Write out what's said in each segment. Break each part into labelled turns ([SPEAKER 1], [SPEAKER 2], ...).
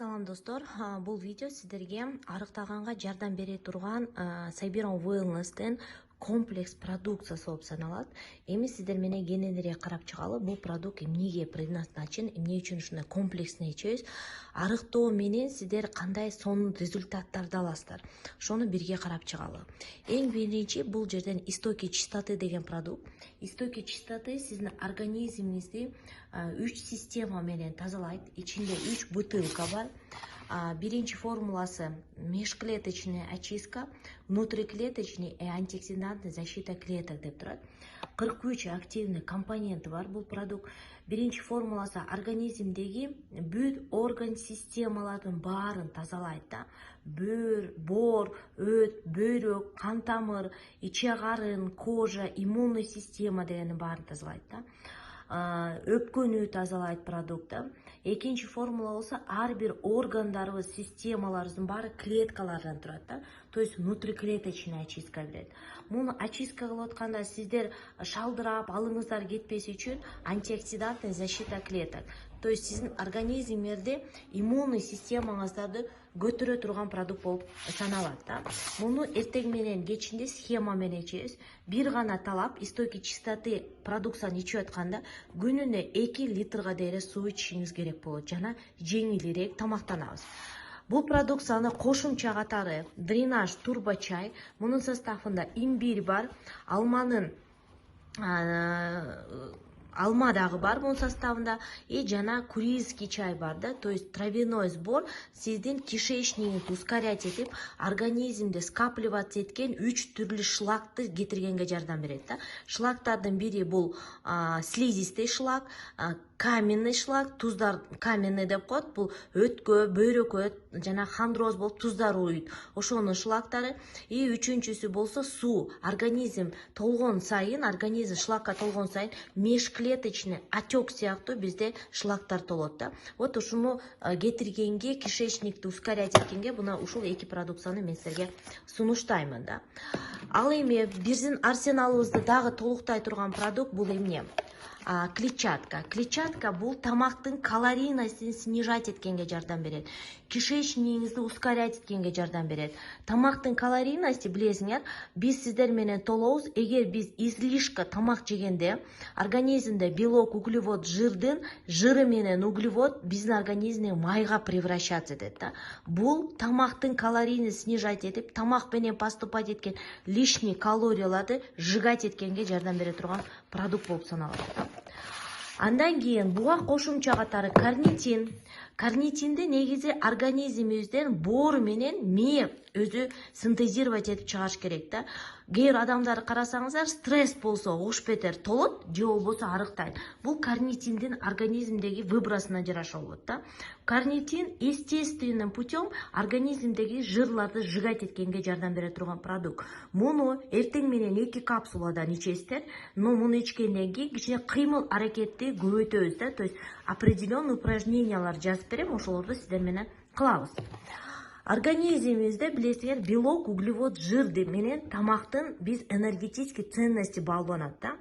[SPEAKER 1] Салам достор, бул видео сиздерге арыктаганга жардам бере турган Сайбирон Wellness'тен комплекс продукциясы болуп саналат. Эми сиздер менен кененирээк карап чыгалы, бул продукт эмнеге предназначен, эмне үчүн ушундай комплексно ичебиз, арыктоо менен сиздер кандай сонун результаттарды аласыздар. Ошону бирге карап чыгалы. Эң биринчи бул жерден истоки чистоты деген продукт. Истоки чистоты сиздин организмиңизди 3 система менен тазалайт. Ичинде 3 бутылка бар. Биринчи формуласы межклеточная очистка, внутриклеточный и антиоксидантный защита клеток деп турат. 43 активный компоненти бар бул продукт. Биринчи формуласы организмдеги бүт орган системалардын баарын тазалайт да. Бөр, боор, өт, бөйрөк, кан тамыр, иче карын, кожа, иммунный система дегенин баарын тазалайт да. Өпкөнү тазалайт продукта. Экинчи формула болсо ар бир органдарыбыз, системаларыбыздын баары клеткалардан турат да. То есть внутриклеточная очистка берет. Муну очистка кылып атканда сиздер шалдырап алыңыздар кетпеси үчүн антиоксидантный защита клеток. То есть сиздин организмиңерде иммунный системаңыздарды көтөрө турган продукт болуп саналат да. Муну эртең менен кечинде схема менен ичебиз. Бир гана талап истоки чистоты продукцияны ичип атканда күнүнө 2 литрга дейре суу ичишиңиз керек болот жана жеңилирээк тамактанабыз. Бул продукцияны кошумча катары дренаж турбо чай, мунун составында имбирь бар, алма дагы бар мунун составында, жана курильский чай бар да, то есть травяной сбор сиздин кишечнигиңизди ускорять этип, организмде скапливаться эткен 3 түрлүү шлакты кетиргенге жардам берет да. Шлактардын бири бул слизистый шлак, каменный шлак, туздар каменный деп коет, бул өткө, бөйрөккө жана хондроз болуп туздар уйут. Ошонун шлактары. И үчүнчүсү болсо суу. Организм толгон сайын, организм шлакка толгон сайын межклеточный отек сыяктуу бизде шлактар толот да. Вот ушуну кетиргенге, кишечникти ускорять эткенге буна ушул эки продукцияны мен силерге сунуштаймын да. Ал эми биздин арсеналыбызды дагы толуктай турган продукт бул эмне? Клетчатка. Клетчатка бул тамактын калорийностун снижать эткенге жардам берет. Кишечнигиңизди ускорять эткенге жардам берет. Тамактын калорийности билесиңер, биз сиздер менен толобуз. Эгер биз излишка тамак жегенде организмде белок, углевод, жырдын жыры менен углевод биздин организмде майга превращаться этет да. Бул тамактын калорийни снижать этип, тамак менен поступать эткен лишний калорияларды сжигать эткенге жардам бере турган продукт болуп саналат. Андан кийин буга кошумча катары карнитин. Карнитинди негизи организмибизден боор менен мээ өзү синтезировать этип чыгаш керек да. Кээ адамдарды карасаңыздар, стресс болсо ош бетер толот, же болбосо арыктайт. Бул карнитиндин организмдеги выбросуна жараша болот да. Карнитин естественным путем организмдеги жырларды сжигать эткенге жардам бере турган продукт. Муну эртең менен 2 капсуладан ичесиздер, но муну ичкенден кийин кичине кыймыл аракетти көбөйтөбүз да. То есть определенный упражнениялар жазып берем, ошолорду сиздер менен кылабыз. Организмибизде билесиңер белок, углевод, жырды менен тамактын биз энергетический ценности бааланат да.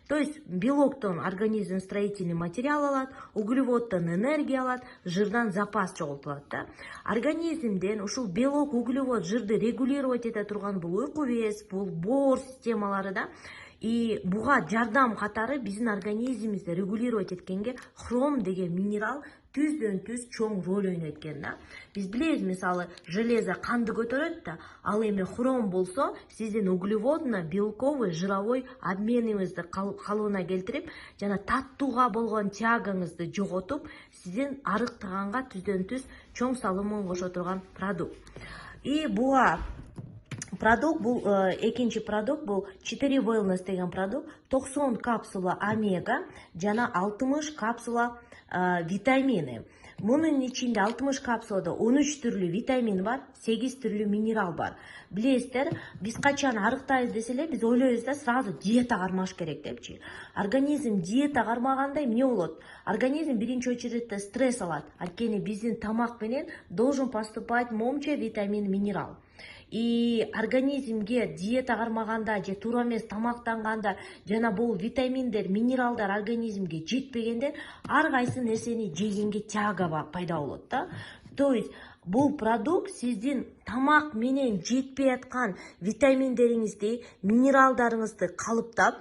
[SPEAKER 1] То есть белоктон организм строительный материал алат, углеводтон энергия алат, жырдан запас чогултулат да. Организмден ушул белок, углевод, жырды регулировать эте турган бул уйку без, бул боор системалары да. И буга жардам катары биздин организмибизди регулировать эткенге хром деген минерал түздөн түз чоң роль ойнойт экен да. Биз билебиз, мисалы, железо канды көтөрөт да, ал эми хром болсо сиздин углеводный, белковый, жировой обмениңизди калыбына келтирип, жана таттууга болгон тягаңызды жоготуп, сиздин арыктаганга түздөн түз чоң салымын кошо турган продукт. И буга продукт бул экинчи продукт бул 4 Wellness деген продукт, 90 капсула омега жана 60 капсула витамины. Мунун ичинде 60 капсулада 13 түрлүү витамин бар, 8 түрлүү минерал бар. Билесиздер, биз качан арыктайбыз деселе, биз ойлойбуз да сразу диета кармаш керек депчи. Организм диета кармаганда эмне болот? Организм биринчи очередде стресс алат. Анткени биздин тамак менен должен поступать момча витамин, минерал. И организмге диета кармаганда же туура эмес тамактанганда жана бул витаминдер, минералдар организмге жетпегенде ар кайсы нерсени жегенге тяга пайда болот да. то есть бул продукт сиздин тамак менен жетпей аткан витаминдериңизди, минералдарыңызды калыптап,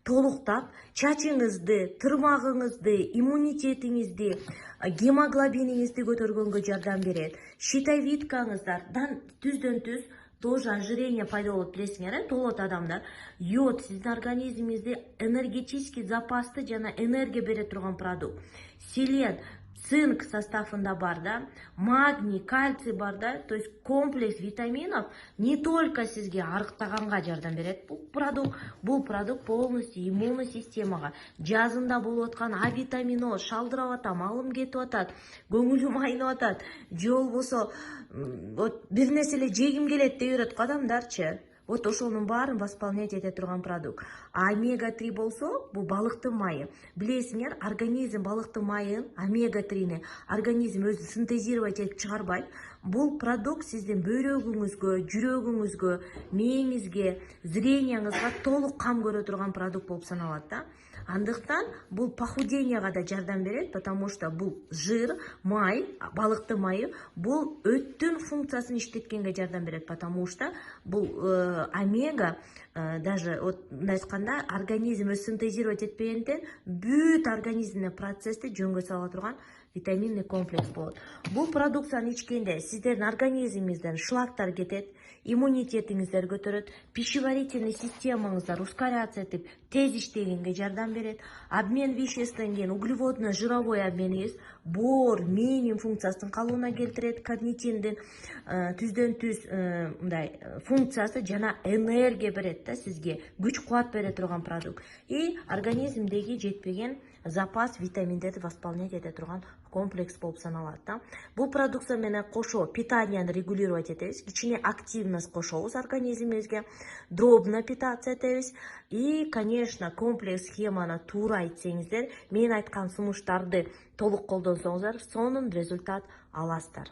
[SPEAKER 1] толуктап, чачыңызды, тырмагыңызды, иммунитетиңизди, гемоглобиниңизди көтөргөнгө жардам берет. Щитовидкаңыздардан түздөн түз тоже ожирение пайда болот, билесиңер, толот адамдар. Йод сиздин организмиңизде энергетический запасты жана энергия бере турган продукт. Селен, цинк составында бар, да, магний, кальций бар, да, то есть комплекс витаминов не только сизге арыктаганга жардам берет. Бул продукт полностью иммунный системага, жазында болуп аткан А витамино, шалдырап атам, малым кетип атат, көңүлүм айнып атат, же болбосо бир нерселер жегим келет дей берет го адамдарчы. Вот ошонун баарын восполнять эте турган продукт. А омега-3 болсо, бул балыктын майы. Билесиңер, организм балыктын майын, омега-3-ни организм өзү синтезировать этип чыгарбайт. Бул продукт сиздин бөйрөгүңүзгө, жүрөгүңүзгө, мээңизге, зренияңызга толук кам көрө турган продукт болуп саналат да. Андыктан бул похуденияга да жардам берет, потому что бул жир, май, балыктын майы, бул өттүн функциясын иштеткенге жардам берет, потому что бул омега даже мындай айтканда организм өзү синтезировать этпегенден бүт организмдеги процессти жөнгө сала турган витаминный комплекс болот. Бул продукцияны ичкенде сиздердин организмиңизден шлактар кетет, иммунитетиңиздер көтөрөт, пищеварительный системаңыздар ускоряться этип тез иштегенге жардам берет. Обмен веществен кийин углеводно жировой обмениңиз бор, минимум функциясын калыбына келтирет, карнитиндин түздөн түз мындай функциясы жана энергия берет да сизге, күч кубат бере турган продукт. И организмдеги жетпеген запас витаминдерди восполнять эте турган комплекс болуп саналат да. Бул продукция менен кошо питанияны регулировать этебиз, кичине активность кошобуз организмибизге, дробно питаться этебиз. И, конечно, комплекс схеманы туура итсеңиздер, мен айткан сунуштарды толук колдонсоңуздар, сонун результат аласыздар.